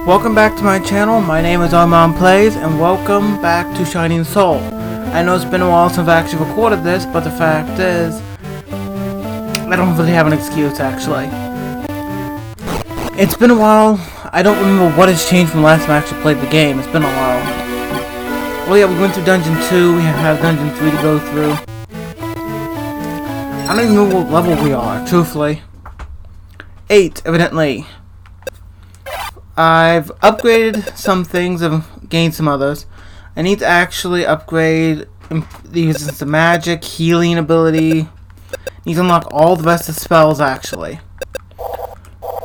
Welcome back to my channel. My name is Armand Plays, and welcome back to Shining Soul. I know it's been a while since I've actually recorded this, but the fact is, I don't really have an excuse actually. It's been a while. I don't remember what has changed from the last time I actually played the game. It's been a while. Well, yeah, we went through Dungeon 2. We have Dungeon 3 to go through. I don't even know what level we are, truthfully. 8, evidently. I've upgraded some things and gained some others. I need to actually upgrade the magic, healing ability. Need to unlock all the rest of the spells actually.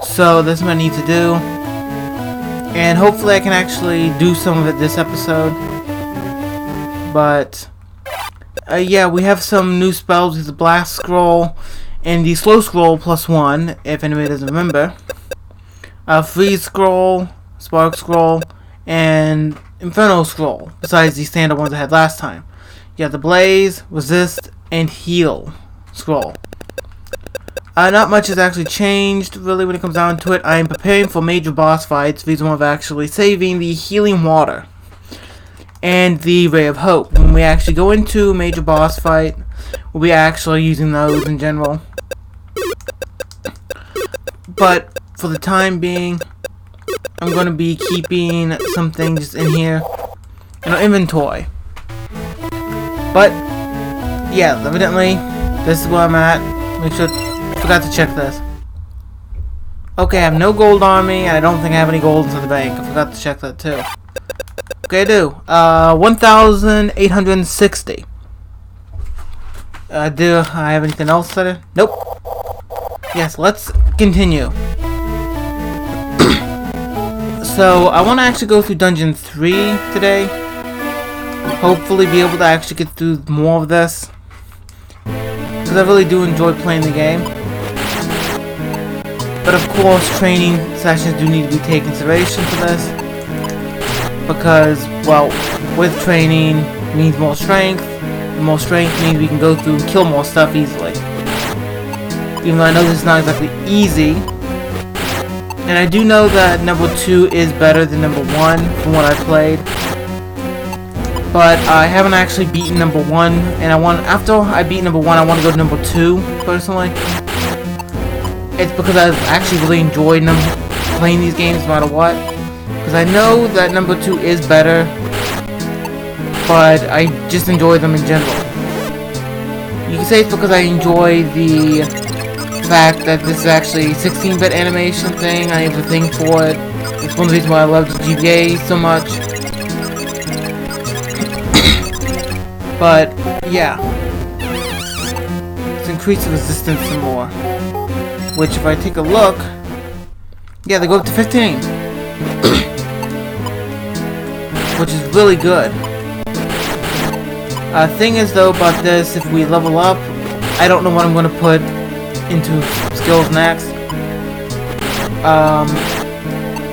So this is what I need to do. And hopefully I can actually do some of it this episode. But yeah, we have some new spells. There's the Blast Scroll and the Slow Scroll +1, if anybody doesn't remember. Freeze Scroll, Spark Scroll, and Inferno Scroll, besides the standard ones I had last time. You have the Blaze, Resist, and Heal Scroll. Not much has actually changed, really, when it comes down to it. I am preparing for major boss fights, reason of actually saving the Healing Water and the Ray of Hope. When we actually go into a major boss fight, we'll be actually using those in general. But for the time being, I'm going to be keeping some things in here in our inventory. But yeah, evidently this is where I'm at. Make sure I forgot to check this. Okay, I have no gold on me, and I don't think I have any gold inside the bank. I forgot to check that too. Okay, I do. 1,860. Do I have anything else said? Nope. Yes, let's continue. So, I want to actually go through Dungeon 3 today. Hopefully be able to actually get through more of this. Because I really do enjoy playing the game. But of course, training sessions do need to be taken into consideration for this. Because, well, with training means more strength. And more strength means we can go through and kill more stuff easily. Even though I know this is not exactly easy. And I do know that number 2 is better than number 1 from what I've played. But I haven't actually beaten number 1, and after I beat number 1, I want to go to number 2, personally. It's because I've actually really enjoyed playing these games no matter what. Because I know that number 2 is better, but I just enjoy them in general. You can say it's because I enjoy the fact that this is actually a 16-bit animation thing. I have a thing for it. It's one of the reasons why I love the GBA so much. But yeah, let's increase the resistance some more. Which, if I take a look, yeah, they go up to 15, which is really good. Thing is though about this, if we level up, I don't know what I'm going to put into skills next.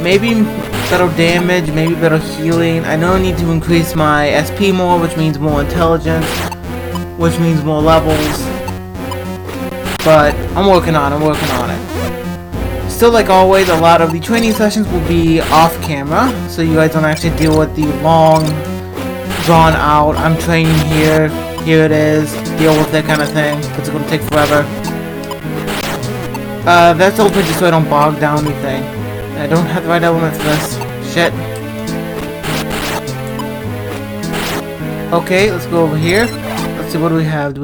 Maybe better damage, maybe better healing. I know I need to increase my SP more, which means more intelligence, which means more levels. But I'm working on it. Still, like always, a lot of the training sessions will be off camera, so you guys don't actually deal with the long, drawn out, I'm training here it is, deal with that kind of thing, because it's going to take forever. That's open just so I don't bog down anything. I don't have the right element for this. Shit. Okay, let's go over here. Let's see, what do we have?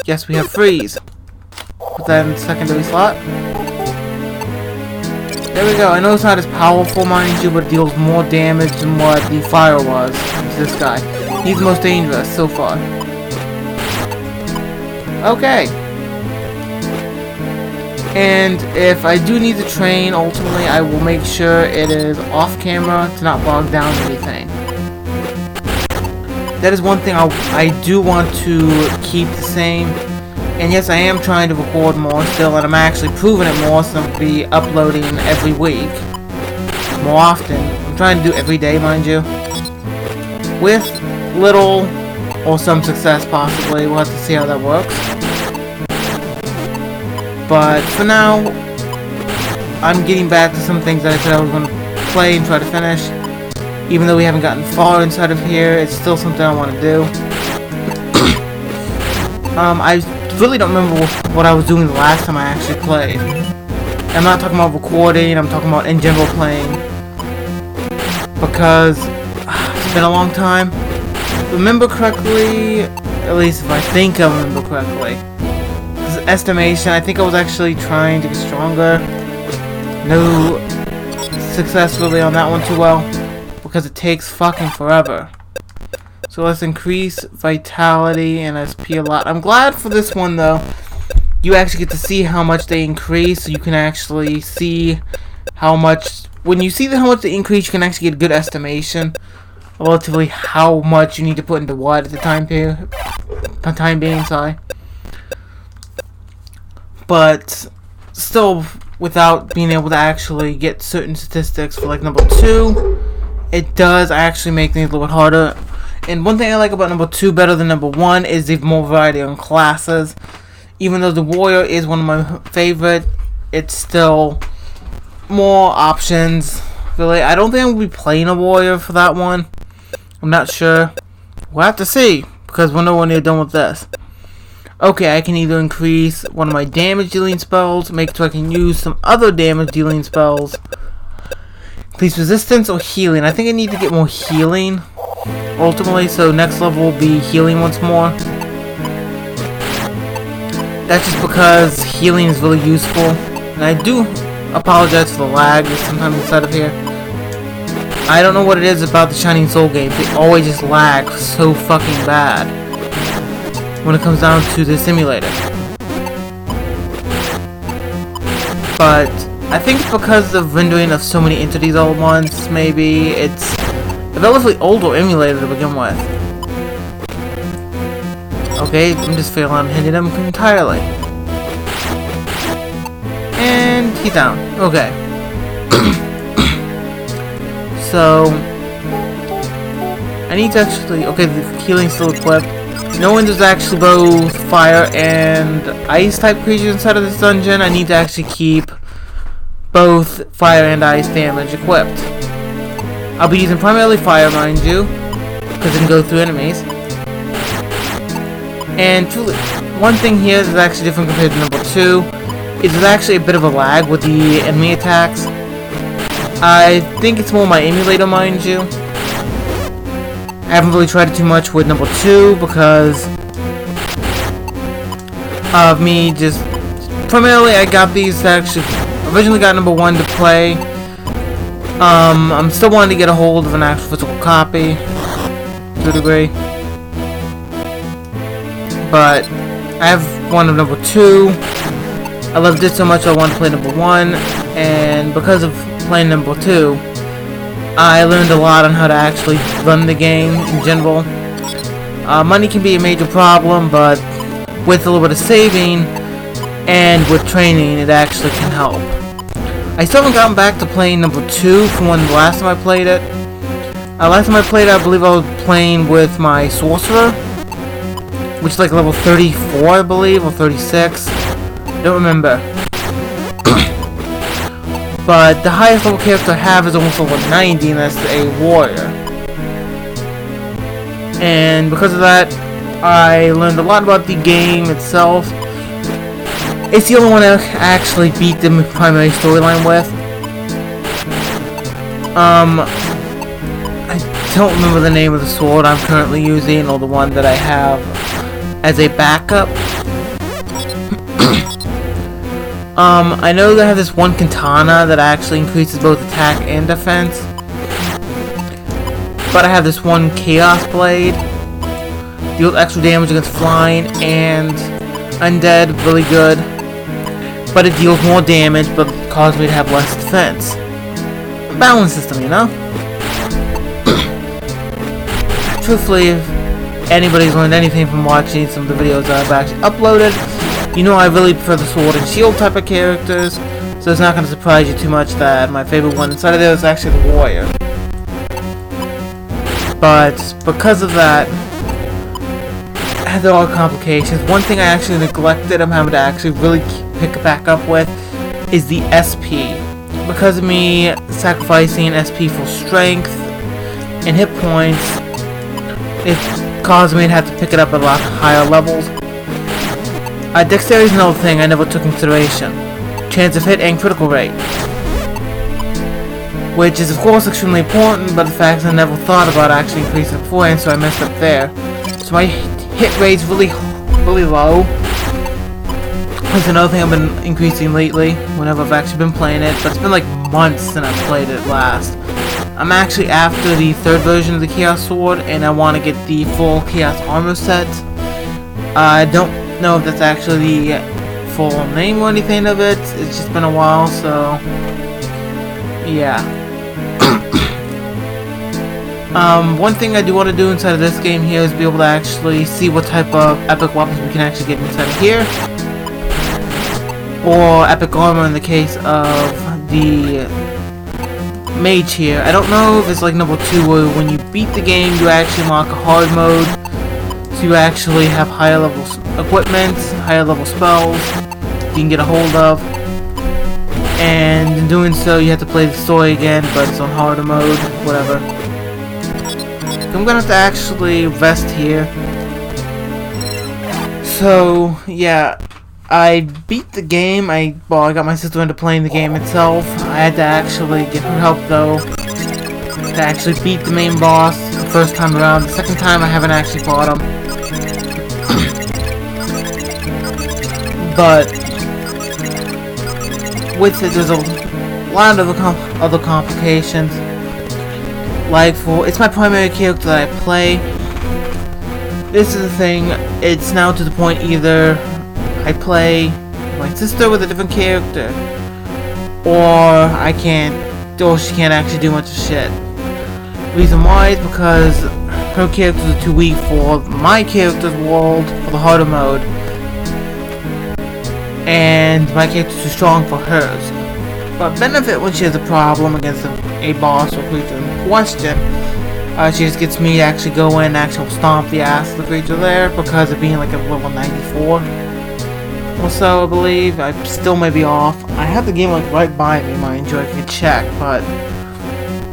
Yes, we have freeze. Put that in the secondary slot. There we go. I know it's not as powerful, mind you, but it deals more damage than what the fire was to this guy. He's the most dangerous so far. Okay. And if I do need to train, ultimately, I will make sure it is off camera to not bog down anything. That is one thing I do want to keep the same. And yes, I am trying to record more still, and I'm actually proving it more, so I'll be uploading every week. More often. I'm trying to do every day, mind you. With little or some success, possibly. We'll have to see how that works. But for now, I'm getting back to some things that I said I was going to play and try to finish. Even though we haven't gotten far inside of here, it's still something I want to do. I really don't remember what I was doing the last time I actually played. I'm not talking about recording, I'm talking about in general playing. Because it's been a long time. Remember correctly, at least if I think I remember correctly. This is estimation, I think I was actually trying to get stronger. No success really on that one too well. Because it takes fucking forever. So let's increase vitality and SP a lot. I'm glad for this one though. You actually get to see how much they increase. So you can actually see how much. When you see how much they increase, you can actually get a good estimation of relatively how much you need to put into what at the time being. Sorry. But still, without being able to actually get certain statistics for like number 2, it does actually make things a little bit harder. And one thing I like about number 2 better than number 1 is the more variety on classes. Even though the warrior is one of my favorite, it's still more options. Really, I don't think I'm going to be playing a warrior for that one. I'm not sure. We'll have to see, because we're nowhere near done with this. Okay, I can either increase one of my damage dealing spells, make it so I can use some other damage dealing spells, increase resistance, or healing. I think I need to get more healing ultimately, so next level will be healing once more. That's just because healing is really useful. And I do apologize for the lag that's sometimes inside of here. I don't know what it is about the Shining Soul games. They always just lag so fucking bad when it comes down to the simulator. But I think it's because of rendering of so many entities all at once. Maybe it's a relatively older emulator to begin with. Okay, I'm just failing on hitting him entirely. And he's down. Okay. So I need to actually. Okay, the healing's still equipped. Knowing there's actually both fire and ice type creatures inside of this dungeon, I need to actually keep both fire and ice damage equipped. I'll be using primarily fire, mind you, because it can go through enemies. And truly, one thing here that's actually different compared to number 2 is there's actually a bit of a lag with the enemy attacks. I think it's more my emulator, mind you. I haven't really tried it too much with number 2 because of me just... Primarily, I got these actually... Originally got number 1 to play. I'm still wanting to get a hold of an actual physical copy to a degree. But I have one of number 2. I loved it so much I wanted to play number 1. And because of playing number 2, I learned a lot on how to actually run the game in general. Money can be a major problem, but with a little bit of saving and with training, it actually can help. I still haven't gotten back to playing number 2 from when the last time I played it. Last time I played it, I believe I was playing with my sorcerer, which is like level 34, I believe, or 36. Don't remember. But the highest level character I have is almost level 90, and that's a warrior. And because of that, I learned a lot about the game itself. It's the only one I actually beat the primary storyline with. I don't remember the name of the sword I'm currently using, or the one that I have as a backup. I know that I have this one katana that actually increases both attack and defense. But I have this one chaos blade. Deals extra damage against flying and undead, really good. But it deals more damage, but causes me to have less defense. A balance system, you know? Truthfully, if anybody's learned anything from watching some of the videos that I've actually uploaded, you know I really prefer the sword and shield type of characters, so it's not going to surprise you too much that my favorite one inside of there is actually the warrior. But because of that, there are complications. One thing I actually neglected, I'm having to actually really pick back up with, is the SP. because of me sacrificing SP for strength and hit points, it caused me to have to pick it up at a lot higher levels. Dexterity is another thing I never took into consideration. Chance of hit and critical rate, which is of course extremely important, but the fact is I never thought about actually increasing it beforehand, so I messed up there. So my hit rate's really low. That's another thing I've been increasing lately whenever I've actually been playing it, but it's been like months since I've played it last. I'm actually after the 3rd version of the Chaos Sword, and I want to get the full Chaos Armor set. I don't know if that's actually the full name or anything of it. It's just been a while, so yeah. One thing I do want to do inside of this game here is be able to actually see what type of epic weapons we can actually get inside of here, or epic armor in the case of the mage here. I don't know if it's like number 2 where when you beat the game you actually unlock a hard mode, so you actually have higher level equipment, higher level spells you can get a hold of, and in doing so you have to play the story again, but it's on harder mode, whatever. So I'm gonna have to actually rest here. So yeah, I beat the game. I got my sister into playing the game itself. I had to actually get her help though to actually beat the main boss the first time around. The second time I haven't actually fought him. But with it, there's a lot of other complications. Like it's my primary character that I play. This is the thing. It's now to the point either I play my sister with a different character, or she can't actually do much of shit. Reason why is because her characters are too weak for my character's world, for the harder mode, and my character's too strong for hers. But benefit when she has a problem against a boss or creature in question, she just gets me to actually go in and actually stomp the ass of the creature there, because of being like a level 94 or so, I believe. I still may be off. I have the game like right by me, mind you, I can check, but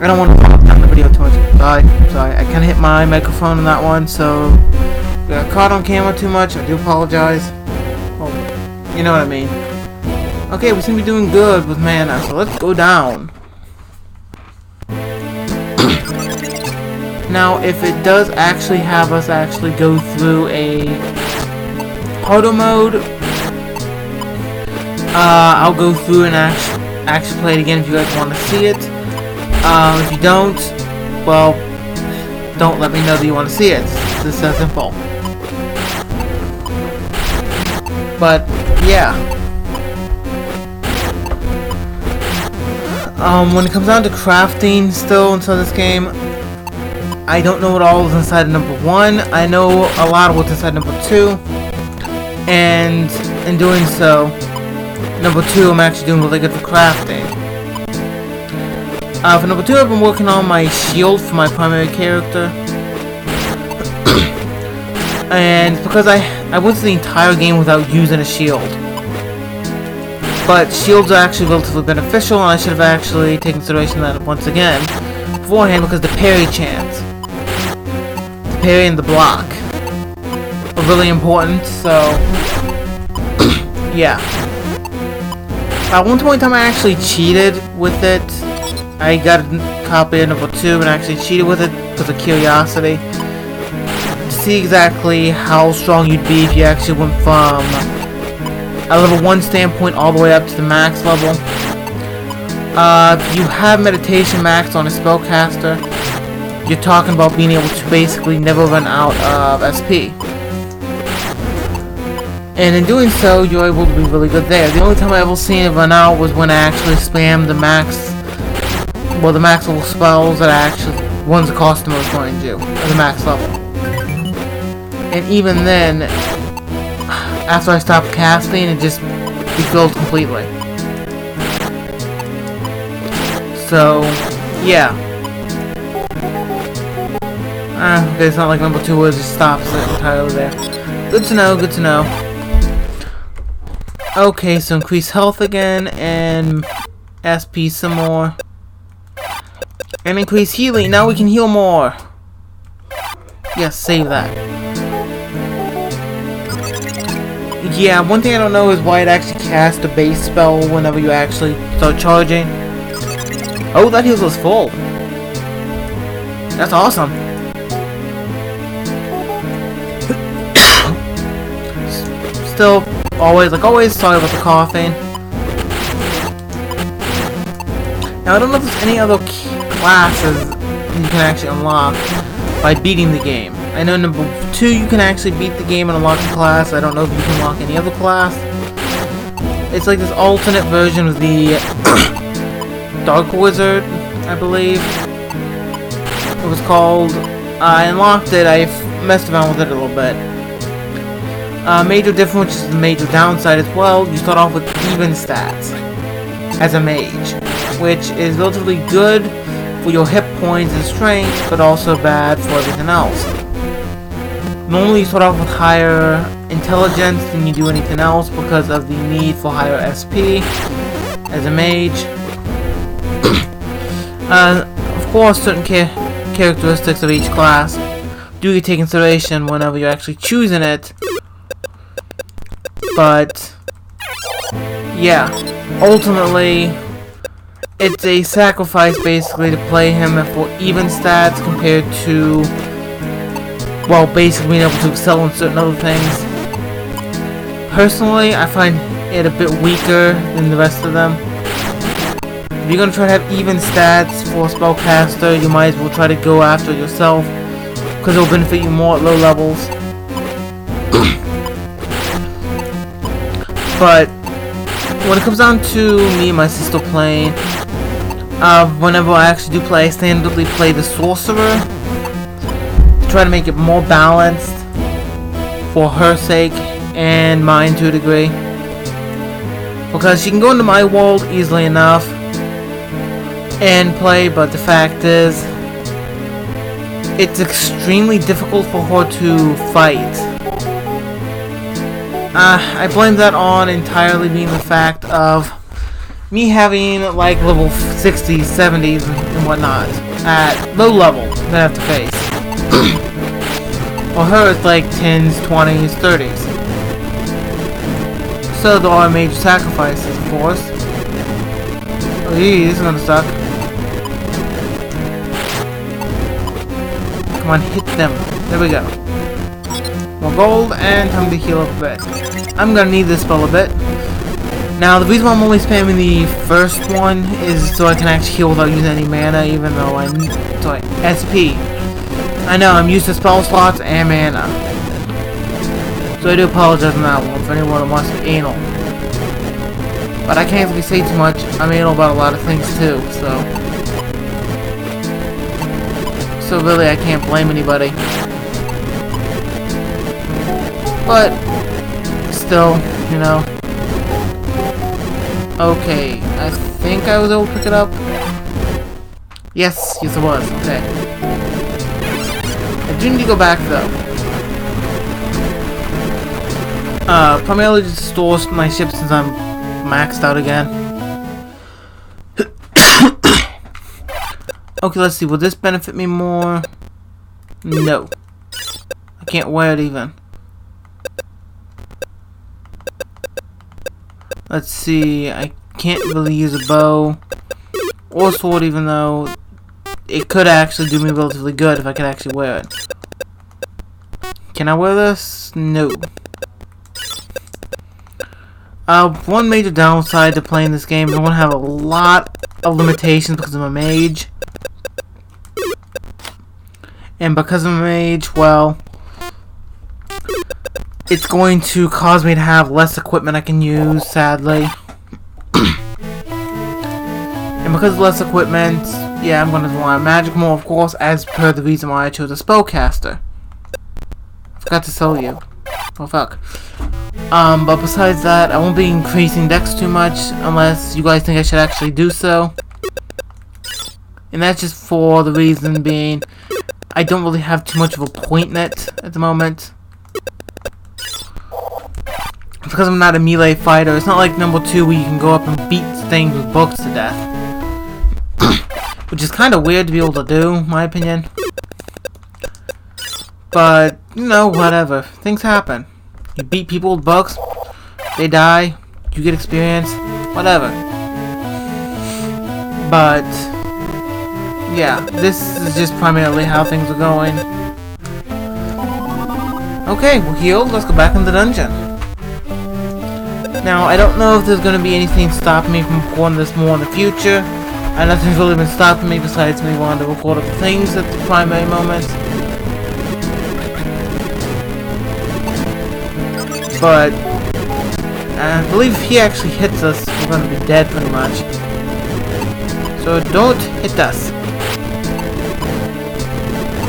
I don't want to talk down the video too much. Sorry, I kind of hit my microphone on that one, so if I got caught on camera too much, I do apologize. Well, you know what I mean. Okay, we seem to be doing good with mana, so let's go down. Now, if it does actually have us actually go through a harder mode, I'll go through and actually play it again if you guys want to see it. If you don't, well, don't let me know that you want to see it. It's just that simple. But, yeah. When it comes down to crafting still inside this game, I don't know what all is inside of number 1. I know a lot of what's inside number 2. And in doing so, number 2 I'm actually doing really good for crafting. For number 2 I've been working on my shield for my primary character. And because I went through the entire game without using a shield. But shields are actually relatively beneficial, and I should have actually taken consideration of that once again beforehand, because the parry chance, the parry and the block are really important. So yeah. At one point in time I actually cheated with it. I got a copy of number 2 and actually cheated with it because of curiosity, to see exactly how strong you'd be if you actually went from a level 1 standpoint all the way up to the max level. If you have meditation max on a spellcaster, you're talking about being able to basically never run out of SP. And in doing so, you're able to be really good there. The only time I ever seen it run out was when I actually spammed the max level spells that I actually, ones the customer was going to do, at the max level. And even then, after I stopped casting, it just refilled completely. So, yeah. Okay, it's not like number 2 where it just stops it entirely there. Good to know, good to know. Okay, so increase health again, and SP some more. And increase healing. Now we can heal more. Yes, save that. Yeah, one thing I don't know is why it actually casts a base spell whenever you actually start charging. Oh, that heals us full. That's awesome. Still, always, like always, sorry about the coughing. Now, I don't know if there's any other classes you can actually unlock by beating the game. I know number 2 you can actually beat the game and unlock a class. I don't know if you can unlock any other class. It's like this alternate version of the Dark Wizard, I believe it was called. I unlocked it, I messed around with it a little bit. Major difference, which is the major downside as well, you start off with even stats as a mage, which is relatively good for your hit points and strength, but also bad for everything else. Normally you start off with higher intelligence than you do anything else because of the need for higher SP as a mage. Of course, certain characteristics of each class do get taken into consideration whenever you're actually choosing it. But yeah, ultimately it's a sacrifice basically to play him for even stats compared to, well, basically being able to excel in certain other things. Personally, I find it a bit weaker than the rest of them. If you're gonna try to have even stats for a spellcaster, you might as well try to go after it yourself, because it will benefit you more at low levels. But when it comes down to me and my sister playing, whenever I actually do play, I standardly play the sorcerer to try to make it more balanced for her sake and mine to a degree, because she can go into my world easily enough and play, but the fact is it's extremely difficult for her to fight. I blame that on entirely being the fact of me having like level 60s, 70s, and whatnot at low level that I have to face. For her, it's like 10s, 20s, 30s. So there are major sacrifices, of course. Oh, gee, this is gonna suck. Come on, hit them. There we go. More gold, and time to heal up a bit. I'm gonna need this spell a bit. Now, the reason why I'm only spamming the first one is so I can actually heal without using any mana, even though SP. I know, I'm used to spell slots and mana. So I do apologize on that one for anyone that wants to be anal. But I can't really say too much. I'm anal about a lot of things too, so really I can't blame anybody. But still, you know. Okay, I think I was able to pick it up. Yes, I was. Okay. I do need to go back though. Primarily just store my ship since I'm maxed out again. Okay, let's see. Will this benefit me more? No. I can't wear it even. Let's see, I can't really use a bow or sword, even though it could actually do me relatively good if I could actually wear it. Can I wear this? No. One major downside to playing this game is I'm going to have a lot of limitations because I'm a mage. And because I'm a mage, well, it's going to cause me to have less equipment I can use, sadly. And because of less equipment, yeah, I'm going to rely on magic more, of course, as per the reason why I chose a spellcaster. I forgot to tell you. Oh, fuck. But besides that, I won't be increasing dex too much, unless you guys think I should actually do so. And that's just for the reason being, I don't really have too much of a point net at the moment. because I'm not a melee fighter. It's not like number 2 where you can go up and beat things with books to death. Which is kind of weird to be able to do, in my opinion. But, you know, whatever. Things happen. You beat people with books, they die, you get experience, whatever. But, yeah, this is just primarily how things are going. Okay, we're healed. Let's go back in the dungeon. Now, I don't know if there's going to be anything stopping me from recording this more in the future. And nothing's really been stopping me besides me wanting to record other things at the primary moment. But I believe if he actually hits us, we're going to be dead pretty much. So don't hit us.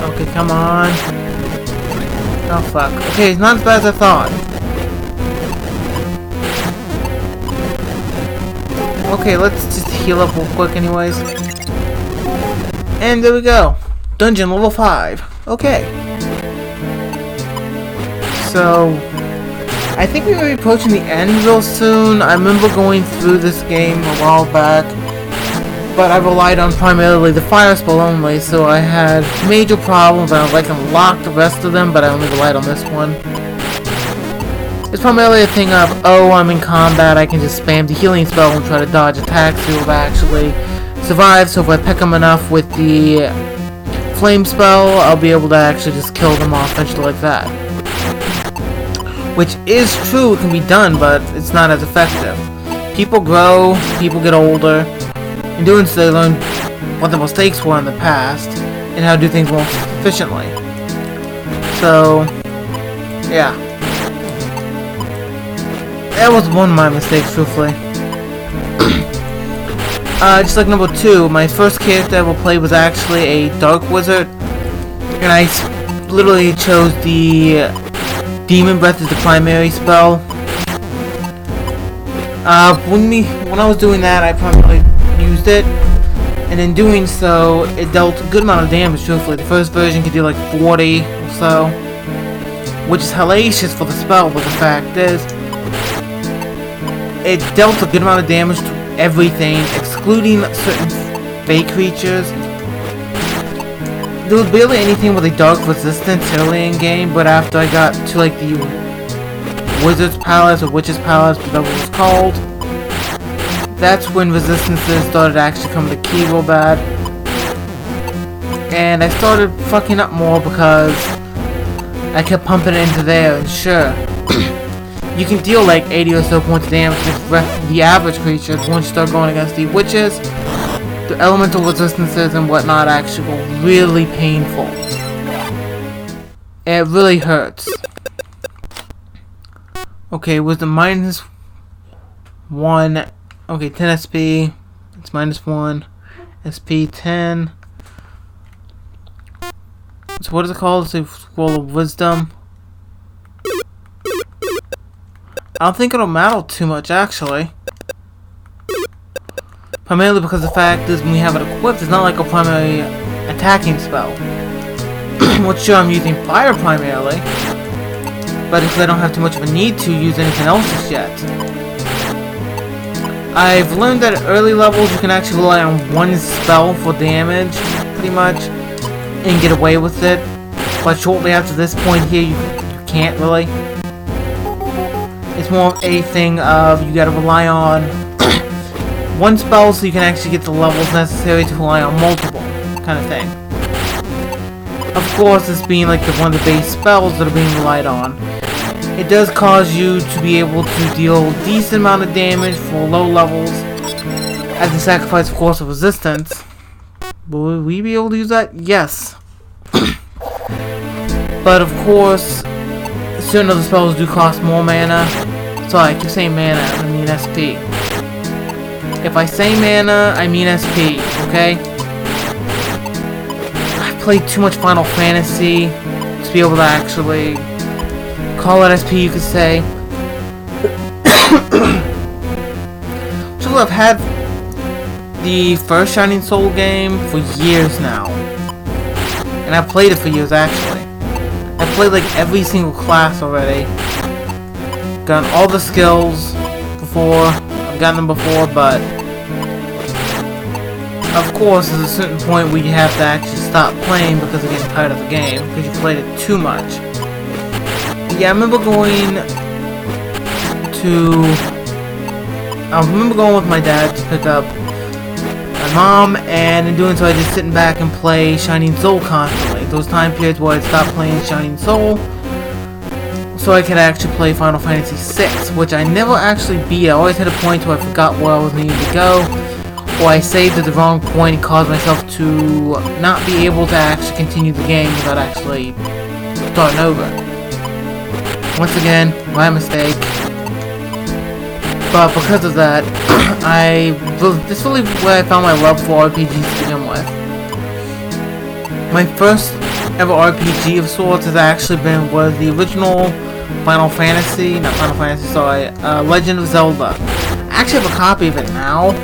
Okay, come on. Oh fuck. Okay, it's not as bad as I thought. Okay, let's just heal up real quick anyways. And there we go. Dungeon level 5. Okay. So, I think we were approaching the end real soon. I remember going through this game a while back, but I relied on primarily the fire spell only, so I had major problems. I like unlocked the rest of them, but I only relied on this one. It's primarily a thing of, oh, I'm in combat, I can just spam the healing spell and try to dodge attacks to actually survive, so if I pick them enough with the flame spell, I'll be able to actually just kill them off eventually like that. Which is true, it can be done, but it's not as effective. People grow, people get older. In doing so, they learn what the mistakes were in the past, and how to do things more efficiently. So, yeah. That was one of my mistakes, truthfully. Just like number 2, my first character I ever played was actually a Dark Wizard. And I literally chose the Demon Breath as the primary spell. When I was doing that, I primarily used it. And in doing so, it dealt a good amount of damage, truthfully. The first version could do like 40 or so. Which is hellacious for the spell, but the fact is, it dealt a good amount of damage to everything, excluding certain fake creatures. There was barely anything with a dark resistance early in game, but after I got to like the Wizard's Palace or Witch's Palace, whatever it was called, that's when resistances started actually coming to key real bad. And I started fucking up more because I kept pumping it into there, and sure, you can deal like 80 or so points of damage against the average creatures once you start going against the witches. The elemental resistances and whatnot actually were really painful. It really hurts. Okay, was the -1. Okay, 10 SP. It's -1. SP 10. So what is it called? It's a Scroll of Wisdom. I don't think it'll matter too much, actually. Primarily because the fact is, when we have it equipped, it's not like a primary attacking spell. Which sure, I'm using fire primarily, but if I don't have too much of a need to use anything else just yet. I've learned that at early levels, you can actually rely on one spell for damage, pretty much, and get away with it. But shortly after this point here, you can't really. It's more of a thing of you gotta rely on one spell so you can actually get the levels necessary to rely on multiple, kind of thing. Of course, this being like one of the base spells that are being relied on, it does cause you to be able to deal a decent amount of damage for low levels, as a sacrifice, of course, of resistance. Will we be able to use that? Yes. But of course, certain other spells do cost more mana. Sorry, I keep saying mana, I mean SP. If I say mana, I mean SP, okay? I've played too much Final Fantasy to be able to actually call it SP, you could say. So I've had the first Shining Soul game for years now. And I've played it for years, actually. I've played like every single class already. gotten all the skills before. I've gotten them before, but of course, there's a certain point where you have to actually stop playing because you're getting tired of the game because you played it too much. Yeah, I remember going with my dad to pick up my mom, and in doing so, I just sitting back and play Shining Soul constantly. Those time periods where I'd stop playing Shining Soul, so I could actually play Final Fantasy VI, which I never actually beat. I always hit a point where I forgot where I was needing to go, or I saved at the wrong point and caused myself to not be able to actually continue the game without actually starting over. Once again, my mistake. But because of that, this is really where I found my love for RPGs to begin with. My first ever RPG of sorts was the original Legend of Zelda. I actually have a copy of it now.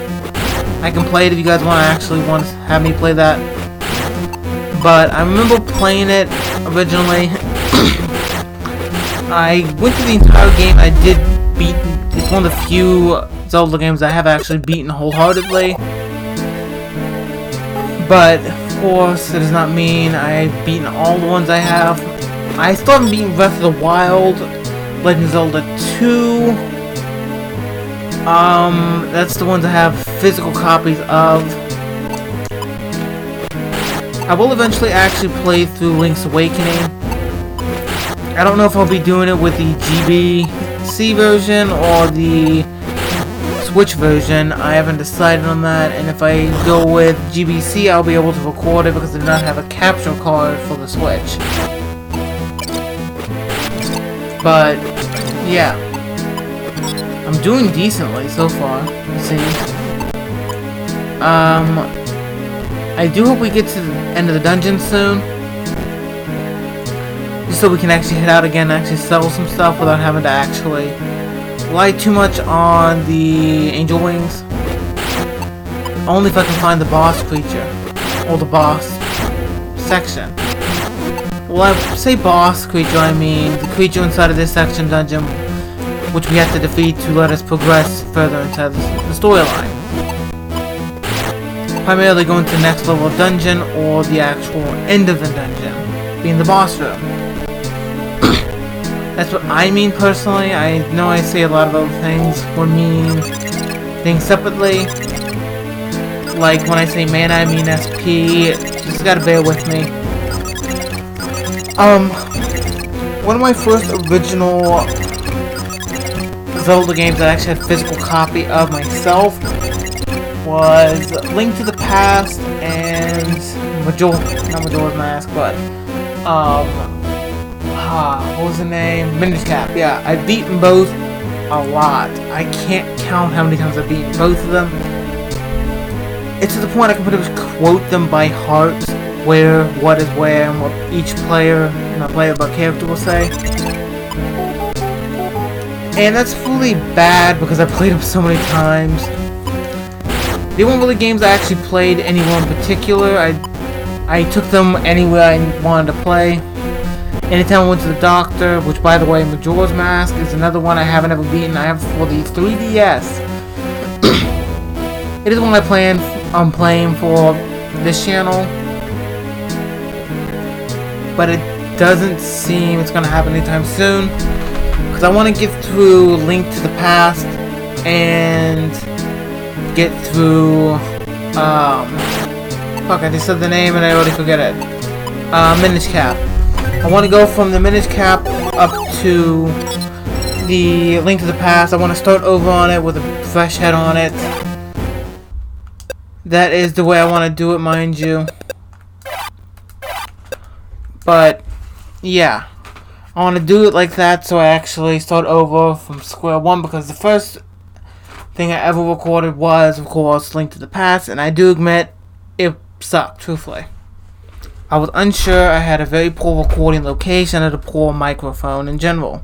I can play it if you guys want to have me play that. But I remember playing it originally. I went through the entire game. I did beat. It's one of the few Zelda games I have actually beaten wholeheartedly. But of course, it does not mean I've beaten all the ones I have. I still haven't beaten Breath of the Wild, Legend of Zelda 2. That's the ones I have physical copies of. I will eventually actually play through Link's Awakening. I don't know if I'll be doing it with the GBC version or the Switch version. I haven't decided on that, and if I go with GBC, I'll be able to record it because I do not have a capture card for the Switch. But yeah, I'm doing decently so far, it seems. I do hope we get to the end of the dungeon soon, just so we can actually head out again and actually sell some stuff without having to actually rely too much on the angel wings. Only if I can find the boss creature, or the boss section. Well, I say boss creature, I mean the creature inside of this section dungeon, which we have to defeat to let us progress further inside the storyline. Primarily going to the next level of dungeon, or the actual end of the dungeon, being the boss room. That's what I mean personally. I know I say a lot of other things when meaning things separately. Like when I say mana, I mean SP. Just gotta bear with me. One of my first original Zelda games that I actually had a physical copy of myself was Link to the Past and not Majora's Mask, but what was the name? Minish Cap. Yeah, I've beaten both a lot. I can't count how many times I've beaten both of them. It's to the point I can pretty much quote them by heart, where, what is where, and what each player, not player but character will say. And that's fully bad because I played them so many times. They weren't really games I actually played anyone in particular. I took them anywhere I wanted to play. Anytime I went to the doctor, which by the way, Majora's Mask is another one I haven't ever beaten. I have for the 3DS. It is one I'm playing for this channel. But it doesn't seem it's going to happen anytime soon. Because I want to get through Link to the Past and get through, fuck, I just said the name and I already forget it. Minish Cap. I want to go from the Minish Cap up to the Link to the Past. I want to start over on it with a fresh head on it. That is the way I want to do it, mind you. But, yeah. I want to do it like that so I actually start over from square one, because the first thing I ever recorded was, of course, Link to the Past, and I do admit it sucked, truthfully. I was unsure, I had a very poor recording location and a poor microphone in general.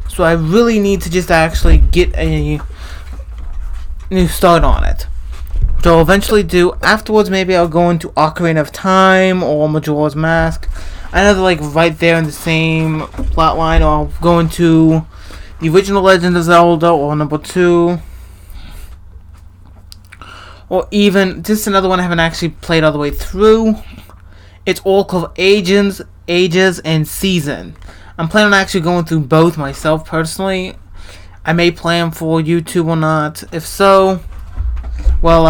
So I really need to just actually get a new start on it. Which I'll eventually do. Afterwards, maybe I'll go into Ocarina of Time or Majora's Mask. I know they're like right there in the same plot line, or I'll go into The original Legend of Zelda, or number 2, or even just another one I haven't actually played all the way through. It's Oracle of Ages and Season. I'm planning on actually going through both myself personally. I may play them for YouTube or not. If so, well,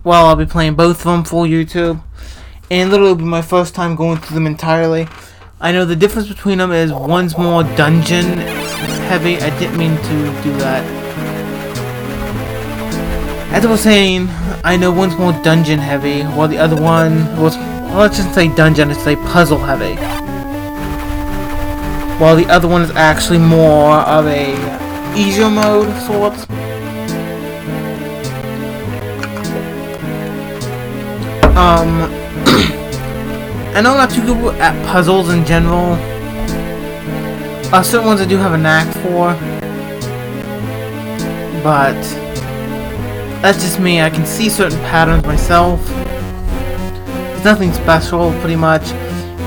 I'll be playing both of them for YouTube. And literally it'll be my first time going through them entirely. I know the difference between them is one's more dungeon heavy. I didn't mean to do that. As I was saying, I know one's more dungeon heavy, while the other one was, well, let's just say dungeon, let's say puzzle heavy. While the other one is actually more of a easier mode of sorts. I know I'm not too good at puzzles in general. Certain ones I do have a knack for. But that's just me. I can see certain patterns myself. There's nothing special, pretty much.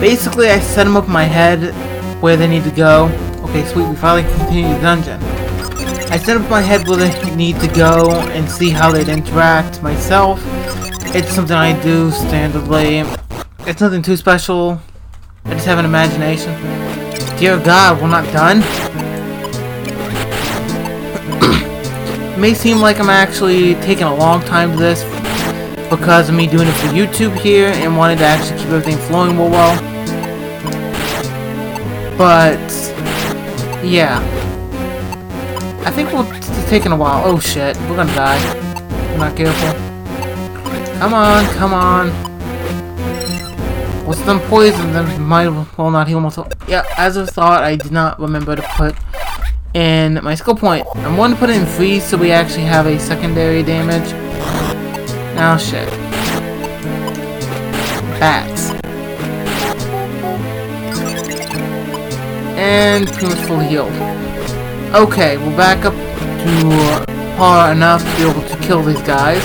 Basically, I set them up in my head where they need to go. Okay, sweet, we finally continue the dungeon. I set up in my head where they need to go and see how they'd interact myself. It's something I do standardly. It's nothing too special. I just have an imagination. Dear God, we're not done? It may seem like I'm actually taking a long time to this because of me doing it for YouTube here and wanting to actually keep everything flowing real well. But yeah, I think it's taking a while. Oh shit, we're gonna die. We're not careful. Come on, come on. Well, some poison that might well not heal myself. Yeah, as I thought, I did not remember to put in my skill point. I'm going to put it in freeze so we actually have a secondary damage. Now shit. Bats. And pretty much fully healed. Okay, we're back up to par enough to be able to kill these guys.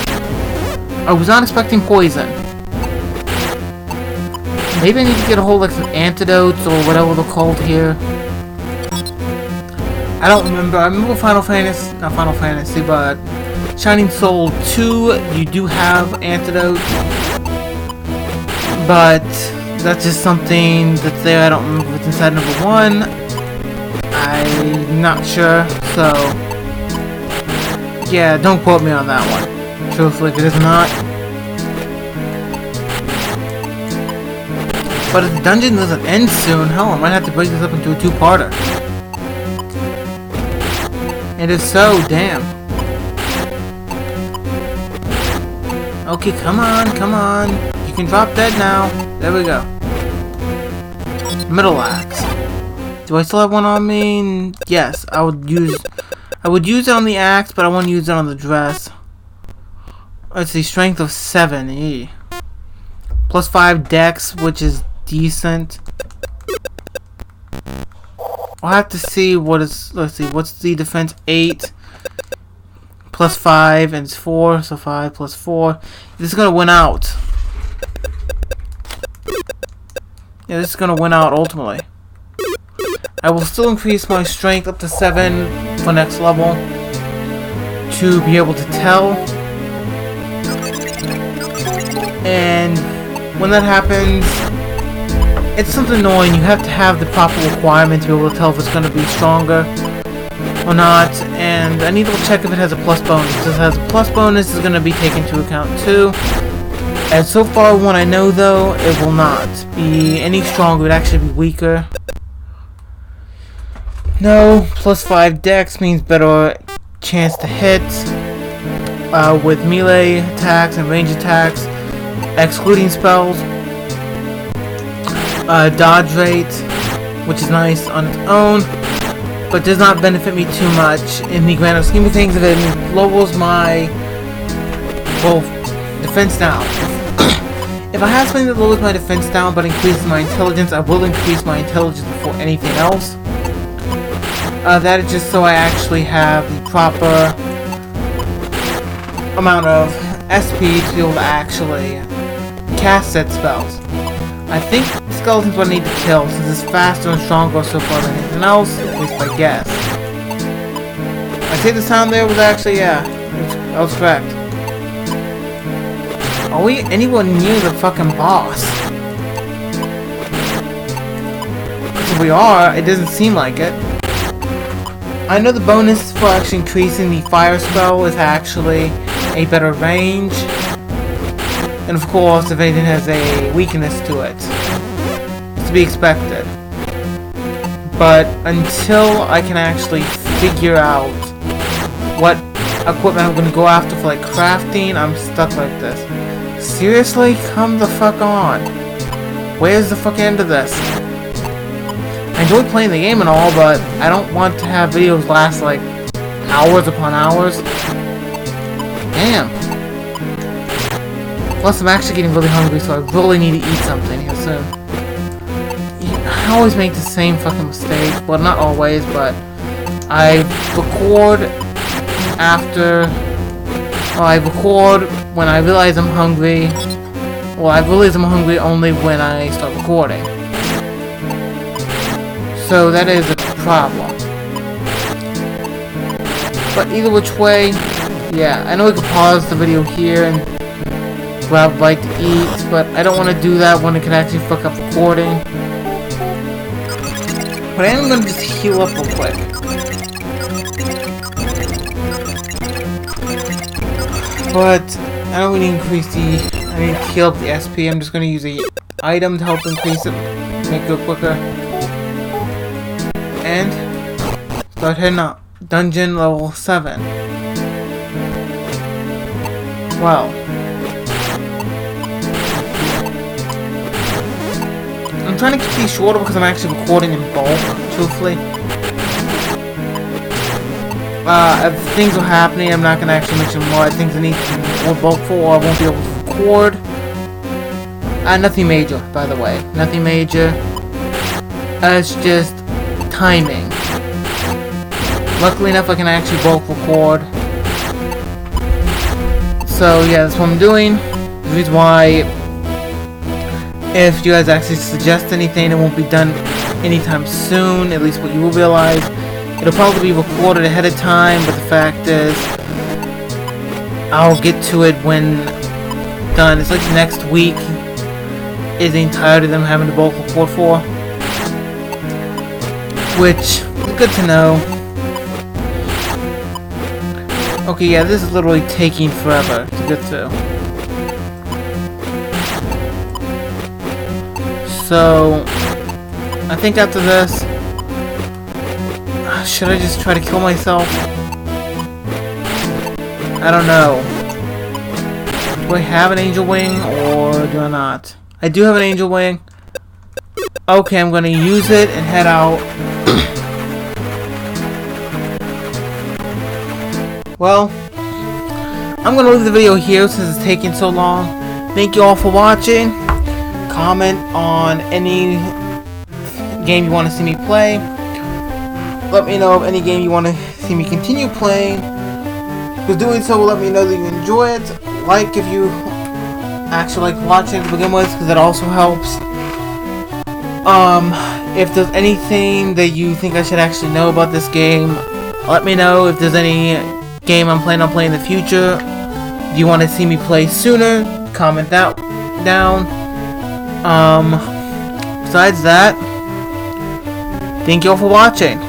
I was not expecting poison. Maybe I need to get a hold of like some antidotes or whatever they're called here. I don't remember. I remember Final Fantasy, not Final Fantasy, but Shining Soul 2, you do have antidotes. But that's just something that's there. I don't remember if it's inside number 1. I'm not sure. So, yeah, don't quote me on that one. Truthfully, if it is not. But if the dungeon doesn't end soon, hell, I might have to break this up into a 2-parter. And if so, damn. Okay, come on, come on. You can drop dead now. There we go. Middle axe. Do I still have one on me? Yes, I would use it on the axe, but I want to use it on the dress. Let's see, strength of 7. E. Plus 5 dex, which is decent. I'll have to see what is. Let's see, what's the defense? 8 plus 5 and it's 4, so 5 plus 4. This is gonna win out. Yeah, this is gonna win out ultimately. I will still increase my strength up to 7 for next level to be able to tell. And when that happens, it's something annoying. You have to have the proper requirement to be able to tell if it's going to be stronger or not. And I need to check if it has a plus bonus. If it has a plus bonus, it's going to be taken into account too. And so far, what I know though, it will not be any stronger. It would actually be weaker. No, plus 5 dex means better chance to hit with melee attacks and range attacks, excluding spells. Dodge rate, which is nice on its own, but does not benefit me too much in the grand scheme of things. If it lowers my, well, defense down. If I have something that lowers my defense down but increases my intelligence, I will increase my intelligence before anything else. That is just so I actually have the proper amount of SP to be able to actually cast said spells. I think Skeleton's what I need to kill, since it's faster and stronger so far than anything else, at least I guess. see the sound there was actually, yeah, I was correct. Are we anywhere near the fucking boss? If we are, it doesn't seem like it. I know the bonus for actually increasing the fire spell is actually a better range. And of course, if anything has a weakness to it. It's to be expected. But until I can actually figure out what equipment I'm going to go after for like crafting, I'm stuck like this. Seriously? Come the fuck on. Where's the fuck end of this? I enjoy playing the game and all, but I don't want to have videos last like hours upon hours. Damn. Plus I'm actually getting really hungry, so I really need to eat something here soon. I always make the same fucking mistake. Well, not always, but I record after... Well, I record when I realize I'm hungry. Well, I realize I'm hungry only when I start recording. So that is a problem. But either which way, yeah, I know we could pause the video here and grab a bite to eat, but I don't want to do that when it can actually fuck up recording. But I am going to just heal up real quick. But I don't really increase the... I need to heal up the SP. I'm just going to use a item to help increase it, make it go quicker. And start heading up. Dungeon level 7. Wow. I'm trying to keep these shorter because I'm actually recording in bulk, truthfully. If things are happening, I'm not going to actually mention what things I need more bulk for, or I won't be able to record. Nothing major, by the way. Nothing major. It's just timing. Luckily enough, I can actually bulk record. So yeah, that's what I'm doing. The reason why, if you guys actually suggest anything, it won't be done anytime soon. At least what you will realize. It'll probably be recorded ahead of time, but the fact is, I'll get to it when done. It's like next week is the entirety of them having to bulk record for. Which is good to know. Okay, yeah, this is literally taking forever to get through. So, I think after this, should I just try to kill myself? I don't know. Do I have an angel wing or do I not? I do have an angel wing. Okay, I'm gonna use it and head out. Well, I'm gonna leave the video here since it's taking so long. Thank you all for watching. Comment on any game you want to see me play. Let me know of any game you want to see me continue playing. Because doing so will let me know that you enjoy it. Like if you actually like watching to begin with, because that also helps. If there's anything that you think I should actually know about this game, let me know. If there's any game I'm planning on playing in the future, do you want to see me play sooner? Comment that down. Besides that, thank you all for watching.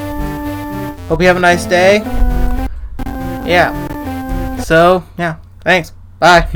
Hope you have a nice day. Yeah. So, yeah. Thanks. Bye.